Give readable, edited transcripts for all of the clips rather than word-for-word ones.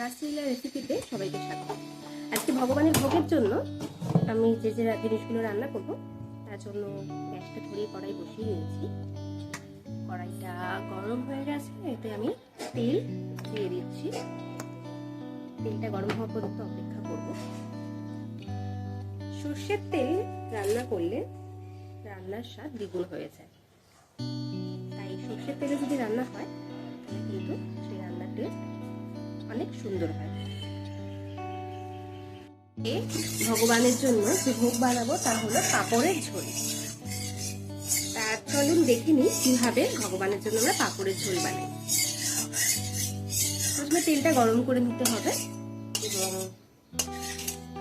রাসলীলা রেসিপিতে সবাইকে স্বাগত। আজকে ভগবানের ভোগের জন্য আমি যে জিনিসগুলো রান্না করব তার জন্য গ্যাসটা ধরিয়ে কড়াই বসিয়ে নিয়েছি। কড়াইটা গরম হয়ে গেছে, এতে আমি তেল দিয়ে দিচ্ছি। তেলটা গরম হওয়া পর্যন্ত অপেক্ষা করব। সর্ষের তেল রান্না করলে রান্নার স্বাদ দ্বিগুণ হয়ে যায়, তাই সর্ষের তেলে যদি রান্না হয় তাহলে কিন্তু সেই রান্নার টেস্ট অনেক সুন্দর হয়। ভগবানের জন্য যে ভোগ বানাবো তা হলো পাঁপড়ের ঝোল। তার চলুন দেখে নিই কিভাবে ভগবানের জন্য আমরা পাঁপড়ের ঝোল বানাই। প্রথমে তেলটা গরম করে নিতে হবে এবং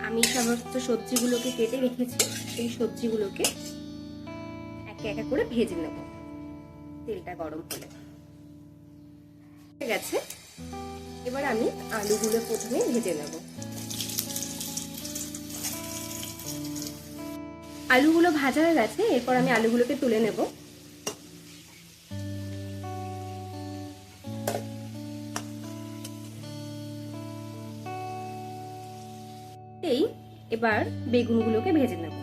আমি সমস্ত সবজিগুলোকে কেটে রেখেছি, সেই সবজিগুলোকে একে একে করে ভেজে নেব। তেলটা গরম হলে হয়ে গেছে, এবার আমি আলুগুলো প্রথমে ভেজে নেব। আলুগুলো ভাজা হয়ে গেছে, এরপর আমি আলুগুলোকে তুলে নেব। এবার বেগুনগুলোকে ভেজে নেব।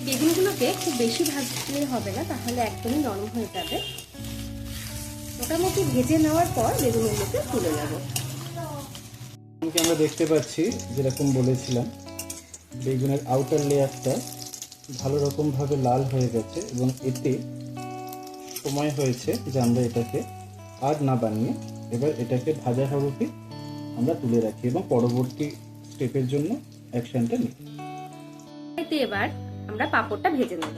বেগুনগুলোকে খুব বেশি ভাজলে হবে না, তাহলে একদমই নরম হয়ে যাবে। মোটামুটি ভেজে নেওয়ার পর বেগুনগুলোকে তুলে নেব। আমরা দেখতে পাচ্ছি যেরকম বলেছিলাম, বেগুনের আউটার লেয়ারটা ভালো রকম ভাবে লাল হয়ে গেছে এবং এতে সময় হয়েছে যে আমরা এটাকে আর না বানিয়ে এবার এটাকে ভাজা হাবুকে আমরা তুলে রাখি এবং পরবর্তী স্টেপের জন্য অ্যাকশনটা নিই। এবার আমরা পাঁপড়টা ভেজে নেব।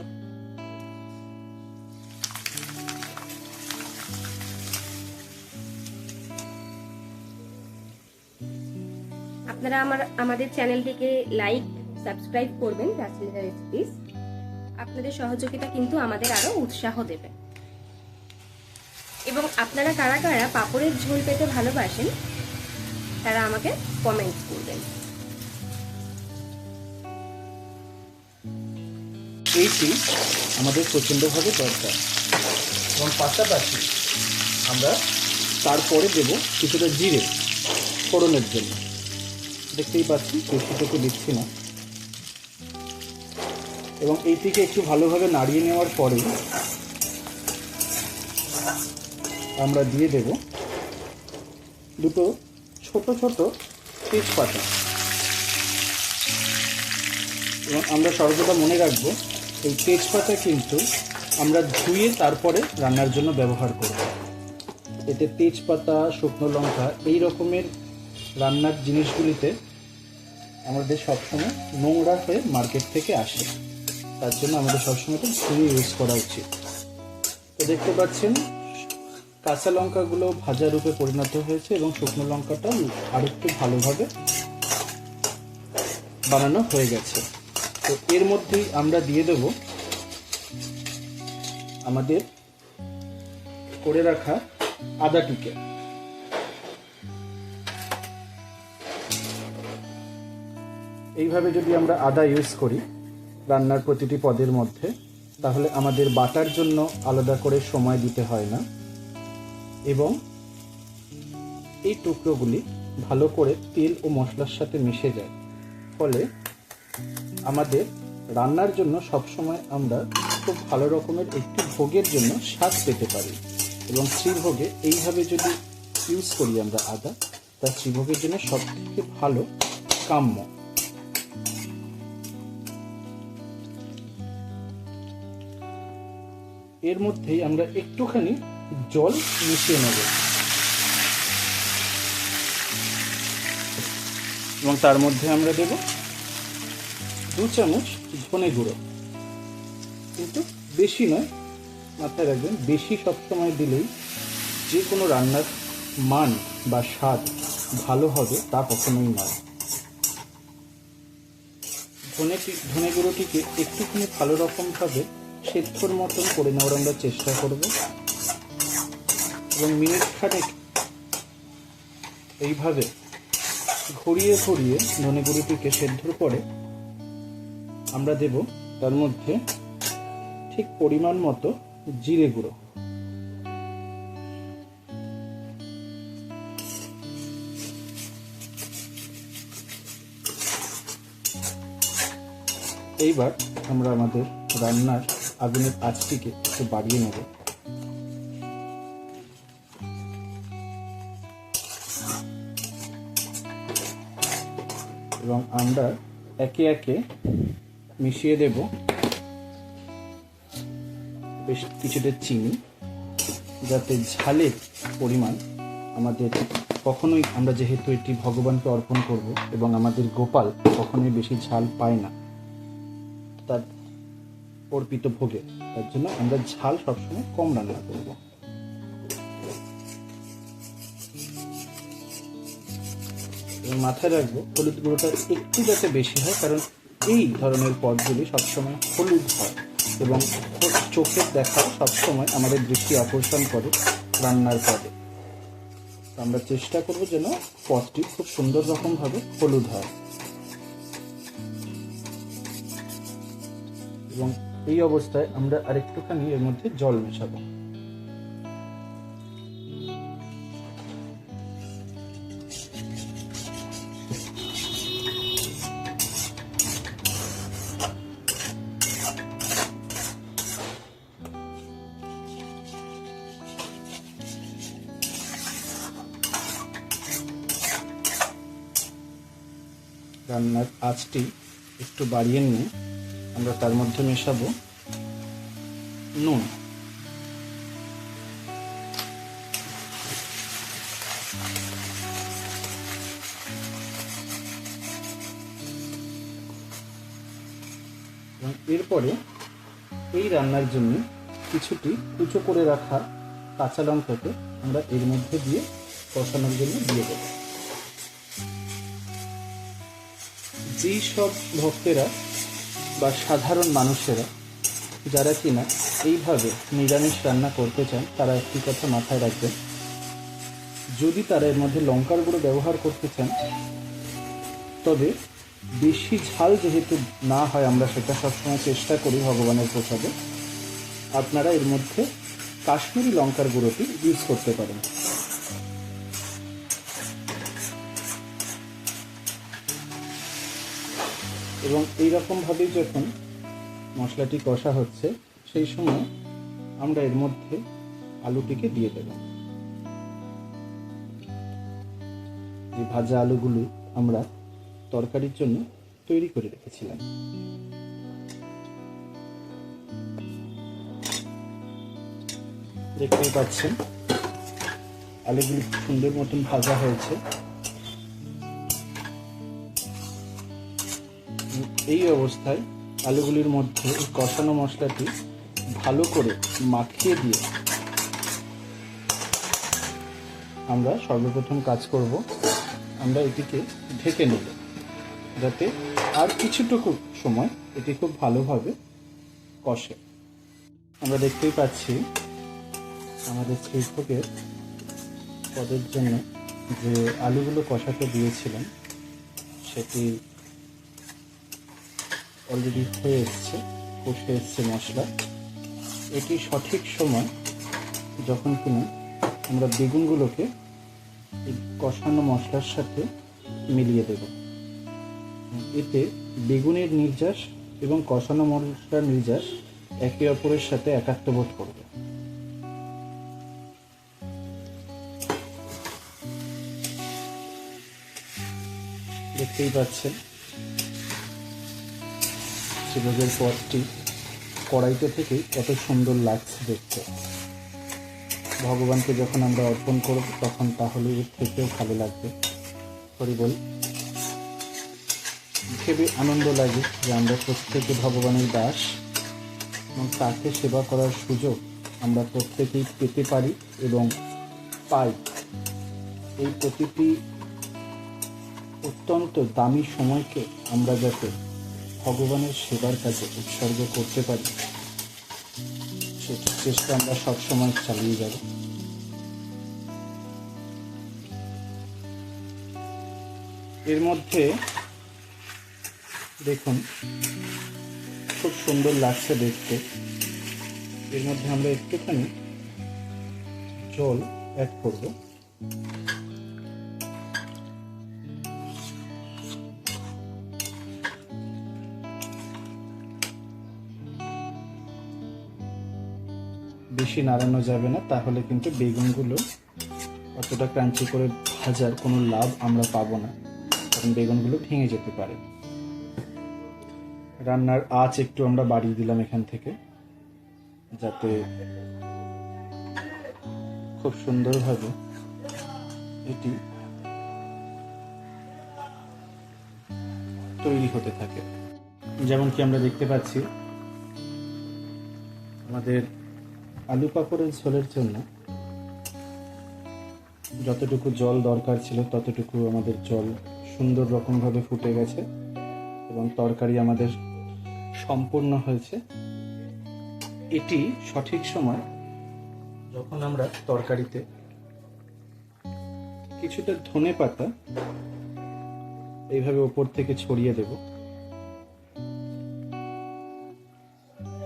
আপনারা আমাদের চ্যানেলটিকে লাইক সাবস্ক্রাইব করবেন, রাসলীলা রেসিপিস। আপনাদের সহযোগিতা কিন্তু আমাদের আরো উৎসাহ দেবে। এবং আপনারা কারা কারা পাঁপড়ের ঝোল পেতে ভালোবাসেন তারা আমাকে কমেন্ট করবেন। এইটি আমাদের প্রচণ্ডভাবে দরকার এবং পাশাপাশি আমরা তারপরে দেব কিছুটা জিরে ফোড়নের জন্য। দেখতেই পাচ্ছি বেশিটুকু দিচ্ছি না। এবং এইটিকে একটু ভালোভাবে নাড়িয়ে নেওয়ার পরে আমরা দিয়ে দেব দুটো ছোট ছোট তেজপাতা। এবং আমরা সর্বদা মনে রাখবো এই তেজপাতা কিন্তু আমরা ধুয়ে তারপরে রান্নার জন্য ব্যবহার করব। এতে তেজপাতা, শুকনো লঙ্কা এই রকমের রান্নার জিনিসগুলিতে আমাদের সবসময় নোংরা হয়ে মার্কেট থেকে আসে, তার জন্য আমাদের সবসময় তো ধুয়ে ইউজ করা উচিত। তো দেখতে পাচ্ছেন কাঁচা লঙ্কাগুলো ভাজা রূপে পরিণত হয়েছে এবং শুকনো লঙ্কাটা আরেকটু ভালোভাবে বানানো হয়ে গেছে। তো এর মধ্যেই আমরা দিয়ে দেব আমাদের করে রাখা আদাটিকে। এইভাবে যদি আমরা আদা ইউজ করি রান্নার প্রতিটি পদের মধ্যে, তাহলে আমাদের বাটার জন্য আলাদা করে সময় দিতে হয় না এবং এই টুকরোগুলি ভালো করে তেল ও মশলার সাথে মিশে যায়। ফলে আমাদের রান্নার জন্য সবসময় আমরা খুব ভালো রকমের একটি ভোগের জন্য স্বাদ পেতে পারি। এবং শ্রীভোগে এইভাবে যদি ইউজ করি আমরা আদা, তা শ্রীভোগের জন্য সবথেকে ভালো কাম্য। এর মধ্যেই আমরা একটুখানি জল মিশিয়ে নেব এবং তার মধ্যে আমরা দেব 2 চামচ ধনে গুঁড়ো। কিন্তু বেশি নয়, মাথায় রাখবেন বেশি সবসময় দিলেই যে কোনো রান্নার মান বা স্বাদ ভালো হবে তা কখনোই নয়। ধনে গুঁড়োটিকে একটুখানি ভালো রকমভাবে সেদ্ধর মতন করে নেওয়ার আমরা চেষ্টা করব এবং মিনিট খানেক এইভাবে ঘুরিয়ে ঘুরিয়ে ধনে গুঁড়োটিকে সেদ্ধর পরে আমরা দেব তার মধ্যে ঠিক পরিমাণ মতো জিরে গুঁড়ো। এইবার আমরা আমাদের রান্নার আগুনের আঁচটিকে একটু বাড়িয়ে নেব। এবং আমরা একে একে মিশিয়ে দেব বেশ কিছুটা চিনি, যাতে ঝালের পরিমাণ আমাদের কখনোই, আমরা যেহেতু এটি ভগবানকে অর্পণ করব এবং আমাদের গোপাল কখনোই বেশি ঝাল পায় না তার অর্পিত ভোগে, তার জন্য আমরা ঝাল সবসময় কম রান্না করব। এবং মাথায় রাখবো হলুদ গুঁড়োটা একটু যাতে বেশি হয়, কারণ এই ধরনের পদগুলি সবসময় হলুদ হয় এবং চোখের দেখা সবসময় আমাদের দৃষ্টি আকর্ষণ করে রান্নার পদে। আমরা চেষ্টা করব যেন পদটি খুব সুন্দর রকমভাবে হলুদ হয়। এবং এই অবস্থায় আমরা আরেকটুখানি এর মধ্যে জল মেশাবো। রান্নার আঁচটি একটু বাড়িয়ে নিয়ে আমরা তার মধ্যে মেশাবো নুন। এবং এরপরে এই রান্নার জন্য কিছুটি কুচো করে রাখা কাঁচা লঙ্কাকে আমরা এর মধ্যে দিয়ে কষানোর জন্য দিয়ে দেব। যেই সব ভক্তেরা বা সাধারণ মানুষেরা যারা কিনা এইভাবে নিরামিষ রান্না করতে চান, তারা একটি কথা মাথায় রাখবেন, যদি তারা এর মধ্যে লঙ্কার গুঁড়ো ব্যবহার করতে চান, তবে বেশি ঝাল যেহেতু না হয়, আমরা সেটা সবসময় চেষ্টা করি ভগবানের প্রসাদে, আপনারা এর মধ্যে কাশ্মীরি লঙ্কার গুঁড়োটি ইউজ করতে পারেন। এবং এইরকমভাবেই যখন মশলাটি কষা হচ্ছে, সেই সময় আমরা এর মধ্যে আলুটিকে দিয়ে দেব। যে ভাজা আলুগুলো আমরা তরকারির জন্য তৈরি করে রেখেছিলাম। দেখতেই পাচ্ছেন আলুগুলি সুন্দর মতন ভাজা হয়েছে। এই অবস্থায় আলুগুলির মধ্যে কষানো মশলাটি ভালো করে মাখিয়ে দিয়ে আমরা সর্বপ্রথম কাজ করব, আমরা এটিকে ঢেকে নেব, যাতে আর কিছুটুকু সময় এটি খুব ভালোভাবে কষে। আমরা দেখতেই পাচ্ছি আমাদের শ্রীভোগের পদের জন্য যে আলুগুলো কষাতে দিয়েছিলেন সেটি অলরেডি হয়ে এসছে, কষে এসছে মশলা। এটি সঠিক সময় যখন কিনা আমরা বেগুনগুলোকে এই কষানো মশলার সাথে মিলিয়ে দেব। এতে বেগুনের নির্যাস এবং কষানো মশলার নির্যাস একে অপরের সাথে একাত্মবোধ করবে। দেখতেই পাচ্ছেন শ্রীভোগের পদটি কড়াইতে থেকেই কত সুন্দর লাগছে দেখতে। ভগবানকে যখন আমরা অর্পণ করব তখন তাহলে এর থেকেও ভালো লাগবে। হরি বল। ভেবে আনন্দ লাগে যে আমরা প্রত্যেকে ভগবানের দাস এবং তাকে সেবা করার সুযোগ আমরা প্রত্যেকেই পেতে পারি এবং পাই। এই প্রতিটি অত্যন্ত দামি সময়কে আমরা যাতে ভগবানের সেবার কাজে উৎসর্গ করতে পারি, সেটা চেষ্টা আমরা সবসময় চালিয়ে যাব। এর মধ্যে দেখুন খুব সুন্দর লাগছে দেখতে। এর মধ্যে আমরা একটুখানি জল অ্যাড করব। বেশি নাড়ানো যাবে না, তাহলে কিন্তু বেগুনগুলো অতটা ক্রাঞ্চি করে ভাজার কোনো লাভ আমরা পাবো না, কারণ বেগুনগুলো ভেঙে যেতে পারে। রান্নার আঁচ একটু আমরা বাড়িয়ে দিলাম এখান থেকে, যাতে খুব সুন্দরভাবে এটি তৈরি হতে থাকে। যেমন কি আমরা দেখতে পাচ্ছি, আমাদের আলু পাঁপড়ের ঝোলের জন্য যতটুকু জল দরকার ছিল ততটুকু আমাদের জল সুন্দর রকমভাবে ফুটে গেছে এবং তরকারি আমাদের সম্পূর্ণ হয়েছে। এটি সঠিক সময় যখন আমরা তরকারিতে কিছুটা ধনেপাতা এইভাবে উপর থেকে ছড়িয়ে দেব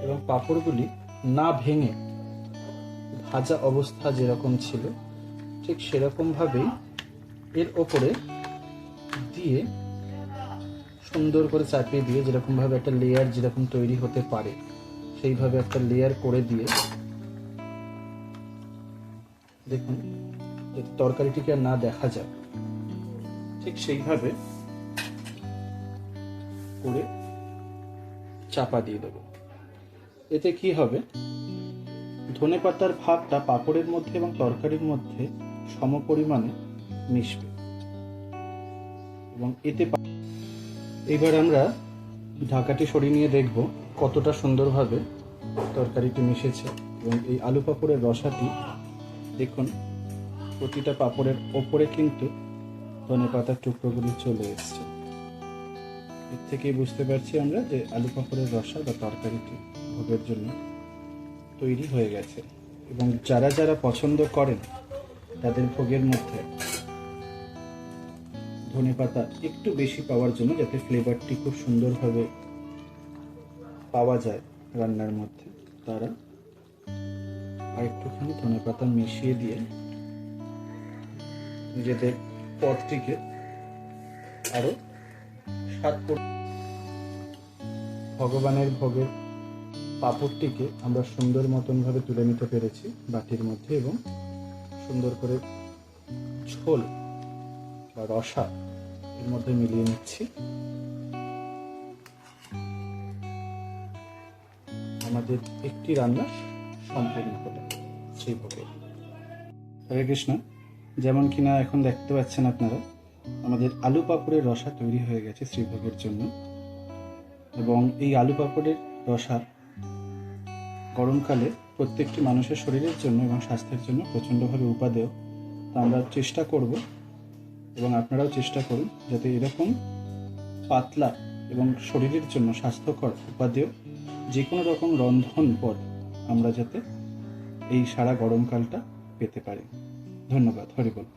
এবং পাঁপড়গুলি না ভেঙে ভাজা অবস্থা যেরকম ছিল ঠিক সেরকম ভাবেই এর ওপরে দিয়ে সুন্দর করে চাপিয়ে দিয়ে, যেরকম ভাবে একটা লেয়ার যেরকম তৈরি হতে পারে সেইভাবে একটা লেয়ার করে দিয়ে, দেখুন যাতে তরকারিটিকে আর না দেখা যায়, ঠিক সেইভাবে করে চাপা দিয়ে দেব। এতে কি হবে, ধনেপাতার ভাবটা পাঁপড়ের মধ্যে এবং তরকারির মধ্যে সমপরিমাণে মিশবে এবং এতে এবার আমরা ঢাকাটি সরিয়ে নিয়ে দেখব কতটা সুন্দরভাবে তরকারিটি মিশেছে। এবং এই আলু পাঁপড়ের রসাটি দেখুন প্রতিটা পাঁপড়ের ওপরে কিন্তু ধনেপাতার টুকরোগুলি চলে এসছে। এর থেকেই বুঝতে পারছি আমরা যে আলু পাঁপড়ের রসা বা তরকারিটি ভোগের জন্য তৈরি হয়ে গেছে। এবং যারা যারা পছন্দ করেন তাদের ভোগের মধ্যে ধনেপাতা একটু বেশি পাওয়ার জন্য, যাতে ফ্লেভারটি খুব সুন্দরভাবে পাওয়া যায় রান্নার মধ্যে, তারা আর একটুখানি ধনেপাতা মিশিয়ে দিয়ে নিজেদের পদটিকে আরো স্বাদ করে। ভগবানের ভোগের পাঁপড়টিকে আমরা সুন্দর মতন ভাবে তুলে নিতে পেরেছি বাটির মধ্যে এবং সুন্দর করে ঝোল বা রসা এর মধ্যে মিলিয়ে নিচ্ছি। আমাদের একটি রান্না সম্পূর্ণ হলো শ্রীভোগে। হরে কৃষ্ণ। যেমন কিনা এখন দেখতে পাচ্ছেন আপনারা, আমাদের আলু পাঁপড়ের রসা তৈরি হয়ে গেছে শ্রীভোগের জন্য। এবং এই আলু পাঁপড়ের রসা গরমকালে প্রত্যেকটি মানুষের শরীরের জন্য এবং স্বাস্থ্যের জন্য প্রচণ্ডভাবে উপাদেয়। তা আমরা চেষ্টা করব এবং আপনারাও চেষ্টা করুন যাতে এরকম পাতলা এবং শরীরের জন্য স্বাস্থ্যকর উপাদেয় যে কোনো রকম রন্ধন পদ আমরা যাতে এই সারা গরমকালটা পেতে পারি। ধন্যবাদ। হরি বল।